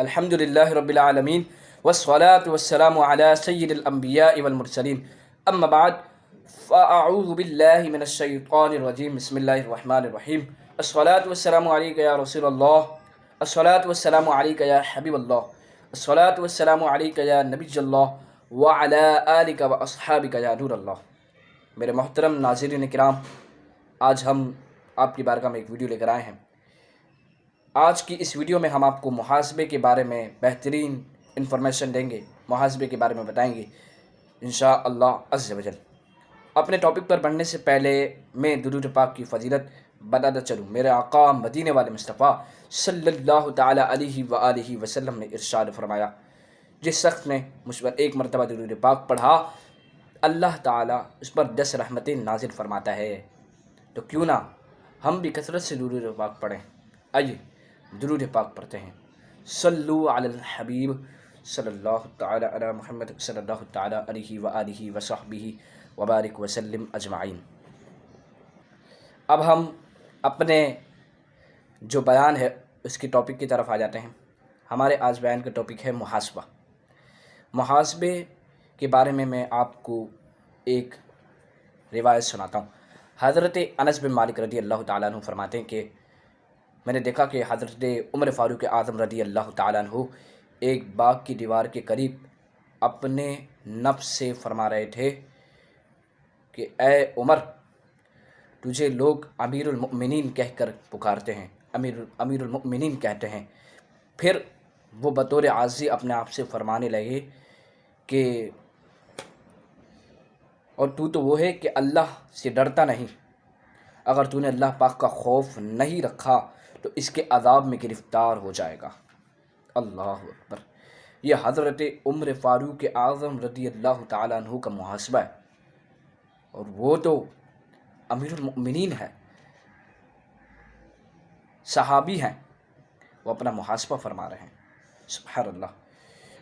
الحمد للہ رب العالمین والصلاة والسلام علی سید الانبیاء والمرسلین اما بعد فاعوذ باللہ من الشیطان الرجیم بسم اللہ الرحمن الرحیم الصلاة والسلام علیک یا رسول اللہ، الصلاة والسلام علیک یا حبیب اللہ، الصلاة والسلام علیک یا نبی اللہ وعلی آلک واصحابک یا نور اللہ۔ میرے محترم ناظرین کرام، آج ہم آپ کی بارگاہ میں ایک ویڈیو لے کر آئے ہیں۔ آج کی اس ویڈیو میں ہم آپ کو محاسبے کے بارے میں بہترین انفارمیشن دیں گے، محاسبے کے بارے میں بتائیں گے انشاءاللہ عز و جل۔ اپنے ٹاپک پر بڑھنے سے پہلے میں درود پاک کی فضیلت بتاتا چلوں۔ میرے آقا مدینے والے مصطفیٰ صلی اللہ تعالی علیہ وآلہ وسلم نے ارشاد فرمایا، جس شخص نے مجھ پر ایک مرتبہ درود پاک پڑھا اللہ تعالیٰ اس پر 10 رحمتیں نازل فرماتا ہے۔ تو کیوں نہ ہم بھی کثرت سے درود پاک پڑھیں۔ آئیے درود پاک پڑھتے ہیں۔ صلو علی الحبیب صلی اللہ تعالی علی محمد صلی اللہ تعالی علیہ وآلہ وصحبہ وبارک وسلم اجمعین۔ اب ہم اپنے جو بیان ہے اس کی ٹاپک کی طرف آ جاتے ہیں۔ ہمارے آج بیان کا ٹاپک ہے محاسبہ۔ محاسبے کے بارے میں آپ کو ایک روایت سناتا ہوں۔ حضرت انس بن مالک رضی اللہ تعالیٰ عنہ فرماتے ہیں کہ میں نے دیکھا کہ حضرت عمر فاروق اعظم رضی اللہ تعالیٰ عنہ ایک باغ کی دیوار کے قریب اپنے نفس سے فرما رہے تھے کہ اے عمر، تجھے لوگ امیر المؤمنین کہہ کر پکارتے ہیں، امیر المؤمنین کہتے ہیں۔ پھر وہ بطور عاجزی اپنے آپ سے فرمانے لگے کہ اور تو وہ ہے کہ اللہ سے ڈرتا نہیں، اگر تو نے اللہ پاک کا خوف نہیں رکھا تو اس کے عذاب میں گرفتار ہو جائے گا۔ اللہ اکبر۔ یہ حضرت عمر فاروق اعظم رضی اللہ تعالیٰ عنہ کا محاسبہ ہے، اور وہ تو امیر المؤمنین ہے، صحابی ہیں، وہ اپنا محاسبہ فرما رہے ہیں۔ سبحان اللہ۔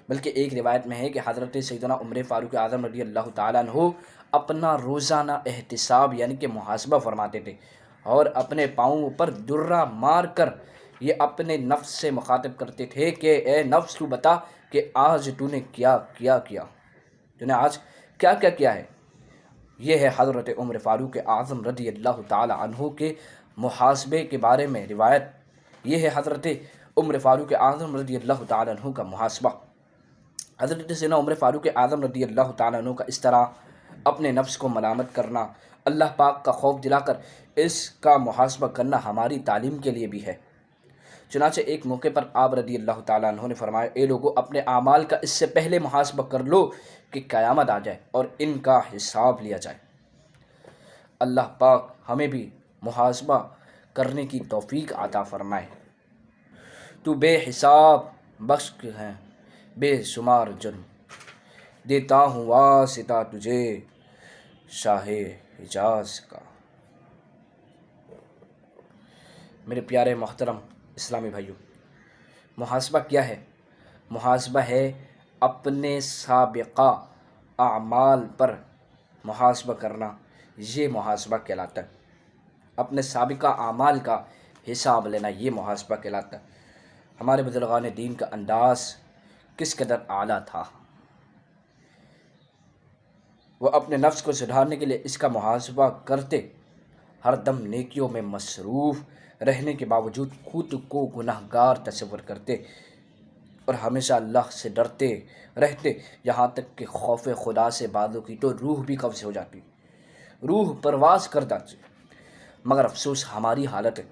بلکہ ایک روایت میں ہے کہ حضرت سیدنا عمر فاروق اعظم رضی اللہ تعالیٰ عنہ اپنا روزانہ احتساب یعنی کہ محاسبہ فرماتے تھے، اور اپنے پاؤں پر درہ مار کر یہ اپنے نفس سے مخاطب کرتے تھے کہ اے نفس، تو بتا کہ آج تو نے کیا تو نے آج کیا کیا ہے۔ یہ ہے حضرت عمر فاروق اعظم رضی اللہ تعالی عنہ کے محاسبے کے بارے میں روایت۔ یہ ہے حضرت عمر فاروق اعظم رضی اللہ تعالی عنہ کا محاسبہ۔ حضرت سیدنا عمر فاروق اعظم رضی اللہ تعالی عنہ کا اس طرح اپنے نفس کو ملامت کرنا، اللہ پاک کا خوف دلا کر اس کا محاسبہ کرنا ہماری تعلیم کے لیے بھی ہے۔ چنانچہ ایک موقع پر آپ رضی اللہ تعالیٰ عنہ نے فرمایا، اے لوگو، اپنے اعمال کا اس سے پہلے محاسبہ کر لو کہ قیامت آ جائے اور ان کا حساب لیا جائے۔ اللہ پاک ہمیں بھی محاسبہ کرنے کی توفیق عطا فرمائے۔ تو بے حساب بخش ہے بے شمار جرم، دیتا ہوں واسطہ تجھے شاہ حجاز کا۔ میرے پیارے محترم اسلامی بھائیوں، محاسبہ کیا ہے؟ محاسبہ ہے اپنے سابقہ اعمال پر محاسبہ کرنا، یہ محاسبہ کہلاتا ہے۔ اپنے سابقہ اعمال کا حساب لینا، یہ محاسبہ کہلاتا ہے۔ ہمارے بزرگان دین کا انداز کس قدر اعلیٰ تھا، وہ اپنے نفس کو سدھارنے کے لیے اس کا محاسبہ کرتے، ہر دم نیکیوں میں مصروف رہنے کے باوجود خود کو گناہ گار تصور کرتے، اور ہمیشہ اللہ سے ڈرتے رہتے، یہاں تک کہ خوف خدا سے بعضوں کی تو روح بھی قبض ہو جاتی، روح پرواز کر جاتی۔ مگر افسوس ہماری حالت ہے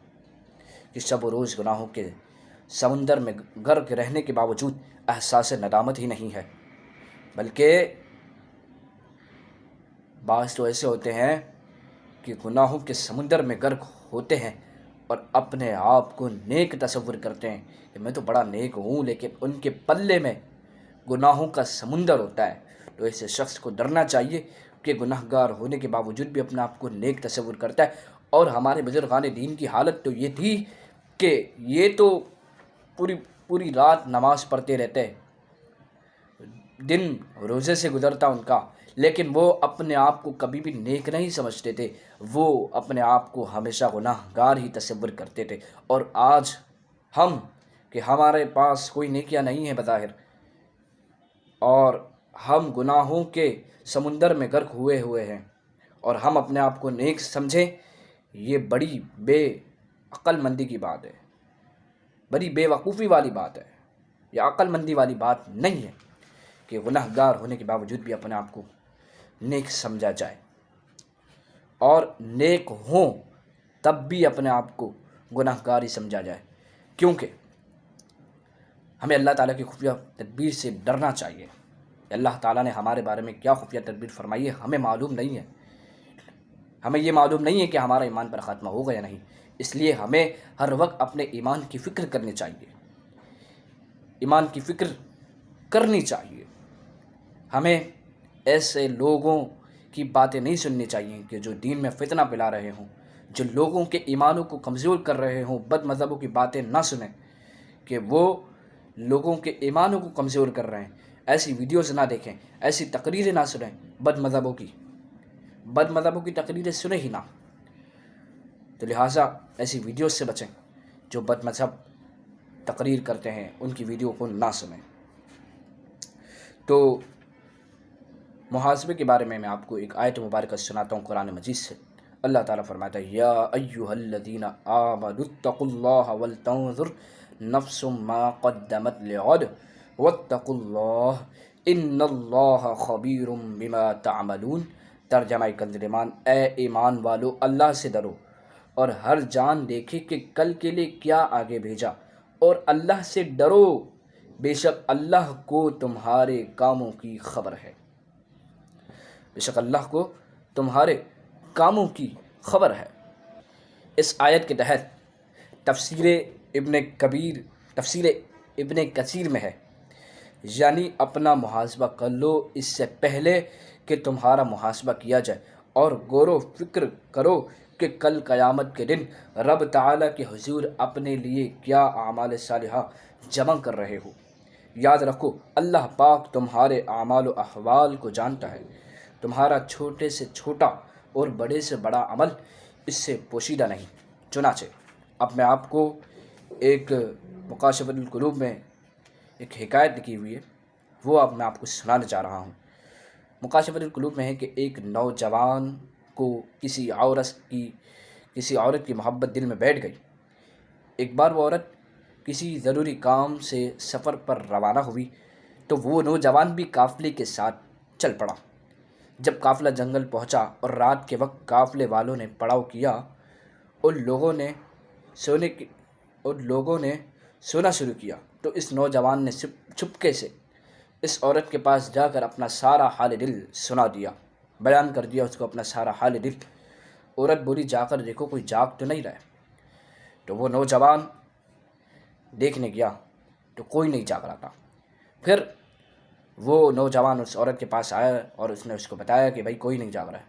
کہ شب و روز گناہوں کے سمندر میں غرق رہنے کے باوجود احساس ندامت ہی نہیں ہے، بلکہ بعض تو ایسے ہوتے ہیں کہ گناہوں کے سمندر میں غرق ہوتے ہیں اور اپنے آپ کو نیک تصور کرتے ہیں کہ میں تو بڑا نیک ہوں، لیکن ان کے پلے میں گناہوں کا سمندر ہوتا ہے۔ تو ایسے شخص کو ڈرنا چاہیے کہ گناہ گار ہونے کے باوجود بھی اپنے آپ کو نیک تصور کرتا ہے۔ اور ہمارے بزرگان دین کی حالت تو یہ تھی کہ یہ تو پوری رات نماز پڑھتے رہتے، دن روزے سے گزرتا ان کا، لیکن وہ اپنے آپ کو کبھی بھی نیک نہیں سمجھتے تھے، وہ اپنے آپ کو ہمیشہ گناہ گار ہی تصور کرتے تھے۔ اور آج ہم کہ ہمارے پاس کوئی نیکیاں نہیں ہیں بظاہر، اور ہم گناہوں کے سمندر میں غرق ہوئے ہیں، اور ہم اپنے آپ کو نیک سمجھیں، یہ بڑی بے عقل مندی کی بات ہے، بڑی بے وقوفی والی بات ہے، یہ عقل مندی والی بات نہیں ہے کہ گناہ گار ہونے کے باوجود بھی اپنے آپ کو نیک سمجھا جائے، اور نیک ہوں تب بھی اپنے آپ کو گناہ گار ہی سمجھا جائے، کیونکہ ہمیں اللہ تعالیٰ کی خفیہ تدبیر سے ڈرنا چاہیے۔ اللہ تعالیٰ نے ہمارے بارے میں کیا خفیہ تدبیر فرمائی ہے ہمیں معلوم نہیں ہے، ہمیں یہ معلوم نہیں ہے کہ ہمارا ایمان پر خاتمہ ہوگا یا نہیں، اس لیے ہمیں ہر وقت اپنے ایمان کی فکر کرنی چاہیے، ایمان کی فکر کرنی چاہیے۔ ہمیں ایسے لوگوں کی باتیں نہیں سننی چاہیے کہ جو دین میں فتنہ پلا رہے ہوں، جو لوگوں کے ایمانوں کو کمزور کر رہے ہوں۔ بد مذہبوں کی باتیں نہ سنیں کہ وہ لوگوں کے ایمانوں کو کمزور کر رہے ہیں، ایسی ویڈیوز نہ دیکھیں، ایسی تقریریں نہ سنیں بد مذہبوں کی تقریریں سنیں ہی نہ۔ تو لہٰذا ایسی ویڈیوز سے بچیں، جو بد مذہب تقریر کرتے ہیں ان کی ویڈیو کو نہ سنیں۔ تو محاسبے کے بارے میں آپ کو ایک آیت مبارکہ سناتا ہوں قرآن مجید سے۔ اللہ تعالیٰ فرماتا ہے یا ایھا الذین آمنوا اتقوا اللہ ولتنظر نفس ما قدمت لغد واتقوا اللہ ان اللہ خبیر بما تعملون۔ ترجمہ کنز ایمان، اے ایمان والو اللہ سے ڈرو اور ہر جان دیکھے کہ کل کے لیے کیا آگے بھیجا، اور اللہ سے ڈرو، بے شک اللہ کو تمہارے کاموں کی خبر ہے۔ بے شک اللہ کو تمہارے کاموں کی خبر ہے۔ اس آیت کے تحت تفسیر ابن کثیر میں ہے، یعنی اپنا محاسبہ کر لو اس سے پہلے کہ تمہارا محاسبہ کیا جائے، اور غور و فکر کرو کہ کل قیامت کے دن رب تعالیٰ کے حضور اپنے لیے کیا اعمال صالحہ جمع کر رہے ہو۔ یاد رکھو اللہ پاک تمہارے اعمال و احوال کو جانتا ہے، تمہارا چھوٹے سے چھوٹا اور بڑے سے بڑا عمل اس سے پوشیدہ نہیں۔ چنانچہ اب میں آپ کو ایک مکاشفۃ القلوب میں ایک حکایت لکھی ہوئی ہے، وہ اب میں آپ کو سنانے جا رہا ہوں۔ مکاشفۃ القلوب میں ہے کہ ایک نوجوان کو کسی عورت کی محبت دل میں بیٹھ گئی۔ ایک بار وہ عورت کسی ضروری کام سے سفر پر روانہ ہوئی تو وہ نوجوان بھی قافلے کے ساتھ چل پڑا۔ جب قافلہ جنگل پہنچا اور رات کے وقت قافلے والوں نے پڑاؤ کیا اور لوگوں نے سونا شروع کیا، تو اس نوجوان نے چھپکے سے اس عورت کے پاس جا کر اپنا سارا حال دل سنا دیا، بیان کر دیا اس کو اپنا سارا حال دل۔ عورت بولی جا کر دیکھو کوئی جاگ تو نہیں رہا۔ تو وہ نوجوان دیکھنے گیا تو کوئی نہیں جاگ رہا تھا۔ پھر وہ نوجوان اس عورت کے پاس آیا اور اس نے اس کو بتایا کہ بھائی کوئی نہیں جاگ رہا ہے۔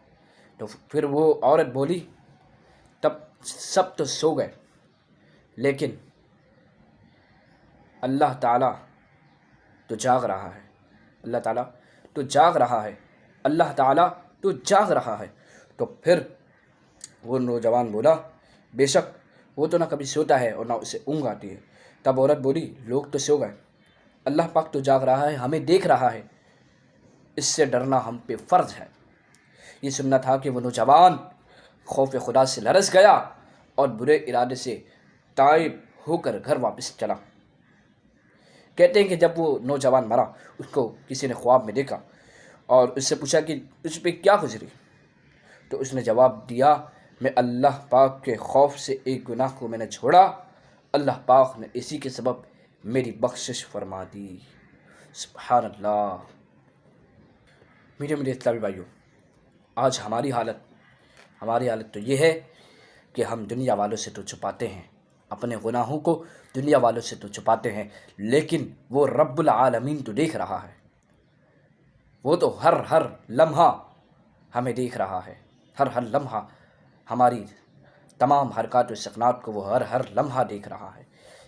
تو پھر وہ عورت بولی تب سب تو سو گئے، لیکن اللہ تعالیٰ تو جاگ رہا ہے، اللہ تعالیٰ تو جاگ رہا ہے، اللہ تعالیٰ تو جاگ رہا ہے۔ تو پھر وہ نوجوان بولا بے شک وہ تو نہ کبھی سوتا ہے اور نہ اسے اونگ آتی ہے۔ تب عورت بولی لوگ تو سو گئے، اللہ پاک تو جاگ رہا ہے، ہمیں دیکھ رہا ہے، اس سے ڈرنا ہم پہ فرض ہے۔ یہ سننا تھا کہ وہ نوجوان خوف خدا سے لرز گیا اور برے ارادے سے تائب ہو کر گھر واپس چلا۔ کہتے ہیں کہ جب وہ نوجوان مرا اس کو کسی نے خواب میں دیکھا اور اس سے پوچھا کہ اس پہ کیا گزری، تو اس نے جواب دیا میں اللہ پاک کے خوف سے ایک گناہ کو میں نے چھوڑا، اللہ پاک نے اسی کے سبب میری بخشش فرما دی۔ سبحان اللہ۔ میرے اسلامی بھائیوں، آج ہماری حالت تو یہ ہے کہ ہم دنیا والوں سے تو چھپاتے ہیں، اپنے گناہوں کو دنیا والوں سے تو چھپاتے ہیں، لیکن وہ رب العالمین تو دیکھ رہا ہے، وہ تو ہر لمحہ ہمیں دیکھ رہا ہے، ہر لمحہ ہماری تمام حرکات و سکنات کو وہ ہر لمحہ دیکھ رہا ہے۔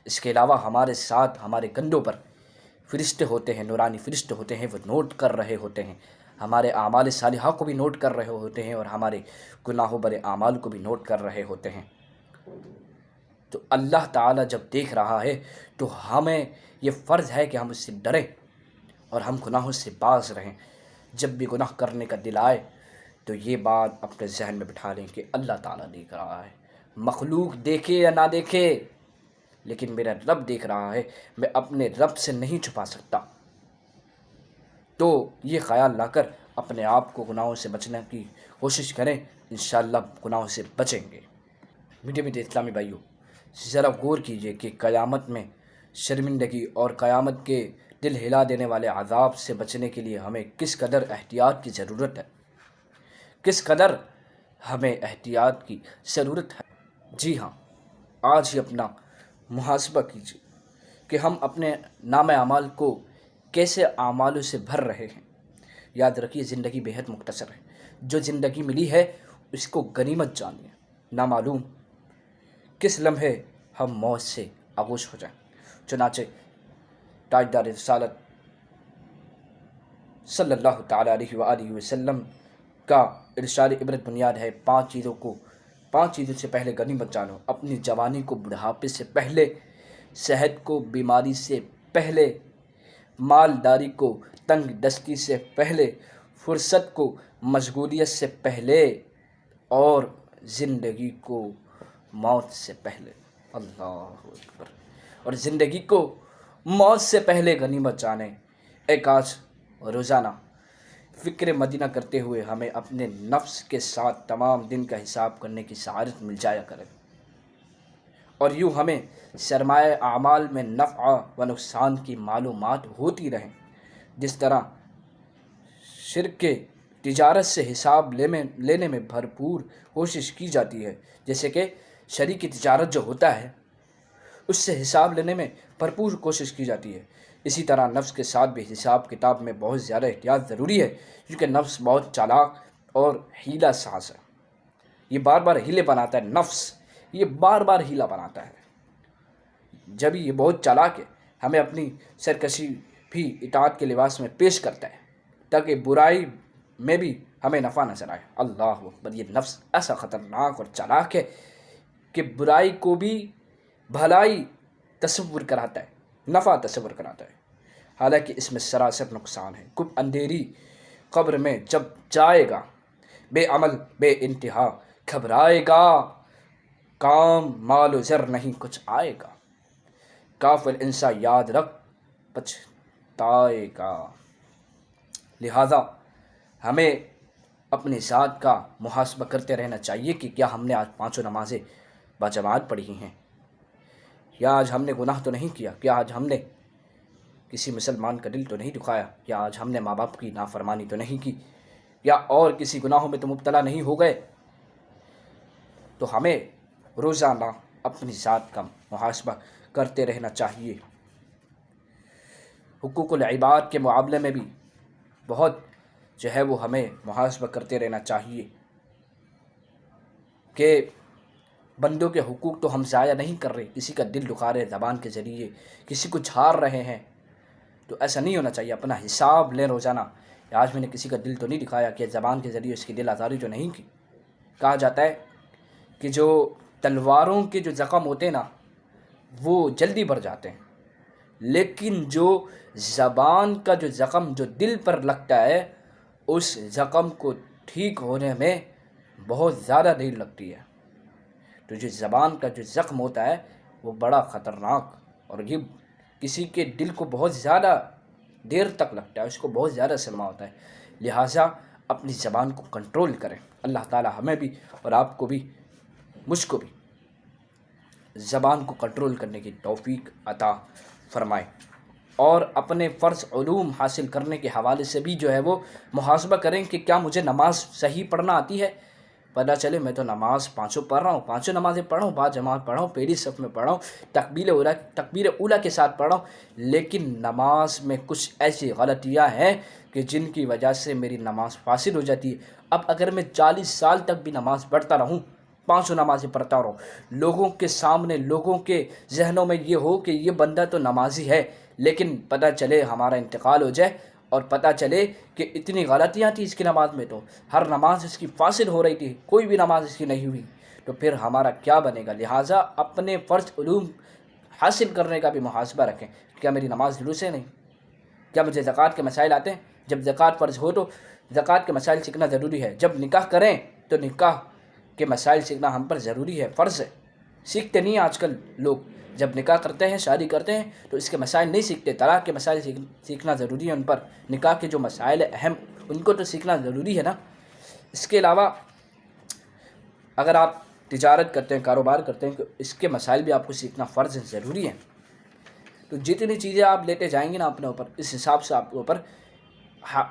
اس کے علاوہ ہمارے ساتھ ہمارے کندھوں پر فرشتے ہوتے ہیں، نورانی فرشتے ہوتے ہیں، وہ نوٹ کر رہے ہوتے ہیں، ہمارے اعمال صالحہ کو بھی نوٹ کر رہے ہوتے ہیں اور ہمارے گناہوں برے اعمال کو بھی نوٹ کر رہے ہوتے ہیں۔ تو اللہ تعالیٰ جب دیکھ رہا ہے تو ہمیں یہ فرض ہے کہ ہم اس سے ڈریں اور ہم گناہوں سے باز رہیں۔ جب بھی گناہ کرنے کا دل آئے تو یہ بات اپنے ذہن میں بٹھا لیں کہ اللہ تعالیٰ دیکھ رہا ہے، مخلوق دیکھے یا نہ دیکھے لیکن میرا رب دیکھ رہا ہے، میں اپنے رب سے نہیں چھپا سکتا۔ تو یہ خیال لا کر اپنے آپ کو گناہوں سے بچنے کی کوشش کریں، انشاءاللہ گناہوں سے بچیں گے۔ میٹھے میٹھے اسلامی بھائیوں، ذرا غور کیجئے کہ قیامت میں شرمندگی اور قیامت کے دل ہلا دینے والے عذاب سے بچنے کے لیے ہمیں کس قدر احتیاط کی ضرورت ہے، کس قدر ہمیں احتیاط کی ضرورت ہے۔ جی ہاں، آج ہی اپنا محاسبہ کیجیے کہ ہم اپنے نام اعمال کو کیسے اعمالوں سے بھر رہے ہیں۔ یاد رکھیے زندگی بہت مختصر ہے، جو زندگی ملی ہے اس کو غنیمت جانیے، نامعلوم کس لمحے ہم موت سے آغوش ہو جائیں۔ چنانچہ تاجدار رسالت صلی اللہ تعالیٰ علیہ وآلہ وسلم کا ارشاد عبرت بنیاد ہے، پانچ چیزوں سے پہلے غنیمت جانو، اپنی جوانی کو بڑھاپے سے پہلے، صحت کو بیماری سے پہلے، مالداری کو تنگ دستی سے پہلے، فرصت کو مشغولیت سے پہلے، اور زندگی کو موت سے پہلے۔ اللہ اکبر! اور زندگی کو موت سے پہلے غنیمت جانیں۔ ایک آج روزانہ فکر مدینہ کرتے ہوئے ہمیں اپنے نفس کے ساتھ تمام دن کا حساب کرنے کی سعادت مل جایا کرے، اور یوں ہمیں سرمایہ اعمال میں نفع و نقصان کی معلومات ہوتی رہیں۔ جس طرح شرک کے تجارت سے حساب لینے میں بھرپور کوشش کی جاتی ہے، جیسے کہ شریک تجارت جو ہوتا ہے اس سے حساب لینے میں بھرپور کوشش کی جاتی ہے، اسی طرح نفس کے ساتھ بھی حساب کتاب میں بہت زیادہ احتیاط ضروری ہے، کیونکہ نفس بہت چالاک اور حیلہ ساز ہے۔ یہ بار بار ہیلے بناتا ہے، نفس یہ بار بار ہیلہ بناتا ہے۔ جب یہ بہت چالاک ہے، ہمیں اپنی سرکشی بھی اطاعت کے لباس میں پیش کرتا ہے تاکہ برائی میں بھی ہمیں نفع نظر آئے۔ اللہ اکبر! یہ نفس ایسا خطرناک اور چالاک ہے کہ برائی کو بھی بھلائی تصور کراتا ہے، نفع تصور کراتا ہے، حالانکہ اس میں سراسر نقصان ہے۔ کب اندھیری قبر میں جب جائے گا، بے عمل بے انتہا گھبرائے گا، کام مال و زر نہیں کچھ آئے گا، کافر انسان یاد رکھ پچھتائے گا۔ لہذا ہمیں اپنی ذات کا محاسبہ کرتے رہنا چاہیے کہ کیا ہم نے آج پانچوں نمازیں باجماعت پڑھی ہیں، یا آج ہم نے گناہ تو نہیں کیا، کیا آج ہم نے کسی مسلمان کا دل تو نہیں دکھایا، یا آج ہم نے ماں باپ کی نافرمانی تو نہیں کی، یا اور کسی گناہوں میں تو مبتلا نہیں ہو گئے۔ تو ہمیں روزانہ اپنی ذات کا محاسبہ کرتے رہنا چاہیے۔ حقوق العباد کے معاملے میں بھی بہت وہ ہمیں محاسبہ کرتے رہنا چاہیے کہ بندوں کے حقوق تو ہم ضائع نہیں کر رہے، کسی کا دل دکھا رہے زبان کے ذریعے، کسی کو جھاڑ رہے ہیں، تو ایسا نہیں ہونا چاہیے۔ اپنا حساب لیں روزانہ، آج میں نے کسی کا دل تو نہیں دکھایا، کہ زبان کے ذریعے اس کی دل آزاری تو نہیں کی۔ کہا جاتا ہے کہ جو تلواروں کے جو زخم ہوتے ہیں نا وہ جلدی بڑھ جاتے ہیں، لیکن جو زبان کا جو زخم جو دل پر لگتا ہے اس زخم کو ٹھیک ہونے میں بہت زیادہ دیر لگتی ہے۔ تو جو زبان کا جو زخم ہوتا ہے وہ بڑا خطرناک، اور یہ کسی کے دل کو بہت زیادہ دیر تک لگتا ہے، اس کو بہت زیادہ صدمہ ہوتا ہے۔ لہٰذا اپنی زبان کو کنٹرول کریں۔ اللہ تعالی ہمیں بھی اور آپ کو بھی، مجھ کو بھی زبان کو کنٹرول کرنے کی توفیق عطا فرمائے، اور اپنے فرض علوم حاصل کرنے کے حوالے سے بھی وہ محاسبہ کریں کہ کیا مجھے نماز صحیح پڑھنا آتی ہے۔ پتہ چلے میں تو نماز پانچوں پڑھ رہا ہوں، پانچوں نمازیں پڑھ رہا ہوں، باجماعت پڑھ رہا ہوں، پہلی صف میں پڑھ رہا ہوں، تکبیر اولیٰ کے ساتھ پڑھ رہا ہوں، لیکن نماز میں کچھ ایسی غلطیاں ہیں کہ جن کی وجہ سے میری نماز فاسد ہو جاتی ہے۔ اب اگر میں 40 سال تک بھی نماز پڑھتا رہوں، پانچوں نمازیں پڑھتا رہوں، لوگوں کے سامنے، لوگوں کے ذہنوں میں یہ ہو کہ یہ بندہ تو نمازی ہے، لیکن پتہ چلے ہمارا انتقال ہو جائے اور پتہ چلے کہ اتنی غلطیاں تھیں اس کی نماز میں، تو ہر نماز اس کی فاسد ہو رہی تھی، کوئی بھی نماز اس کی نہیں ہوئی، تو پھر ہمارا کیا بنے گا؟ لہٰذا اپنے فرض علوم حاصل کرنے کا بھی محاسبہ رکھیں. کیا میری نماز درست ہے؟ نہیں. کیا مجھے زکوٰۃ کے مسائل آتے ہیں؟ جب زکوٰۃ فرض ہو تو زکوٰۃ کے مسائل سیکھنا ضروری ہے. جب نکاح کریں تو نکاح کے مسائل سیکھنا ہم پر ضروری ہے، فرض ہے. سیکھتے نہیں آج کل لوگ. جب نکاح کرتے ہیں، شادی کرتے ہیں تو اس کے مسائل نہیں سیکھتے. طلاق کے مسائل سیکھنا ضروری ہے ان پر. نکاح کے جو مسائل اہم ان کو تو سیکھنا ضروری ہے نا. اس کے علاوہ اگر آپ تجارت کرتے ہیں، کاروبار کرتے ہیں، تو اس کے مسائل بھی آپ کو سیکھنا فرض ہے، ضروری ہے. تو جتنی چیزیں آپ لیتے جائیں گے نا اپنے اوپر، اس حساب سے آپ کے اوپر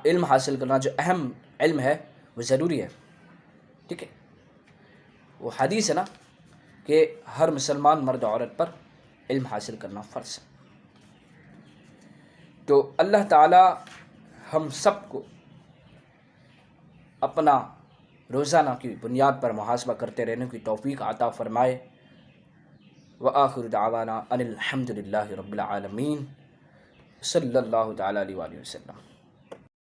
علم حاصل کرنا جو اہم علم ہے وہ ضروری ہے. ٹھیک ہے. وہ حدیث ہے نا کہ ہر مسلمان مرد عورت پر علم حاصل کرنا فرض ہے. تو اللہ تعالی ہم سب کو اپنا روزانہ کی بنیاد پر محاسبہ کرتے رہنے کی توفیق عطا فرمائے. وآخر دعوانا ان الحمد للہ رب العالمین. صلی اللہ تعالی علیہ وآلہ وسلم.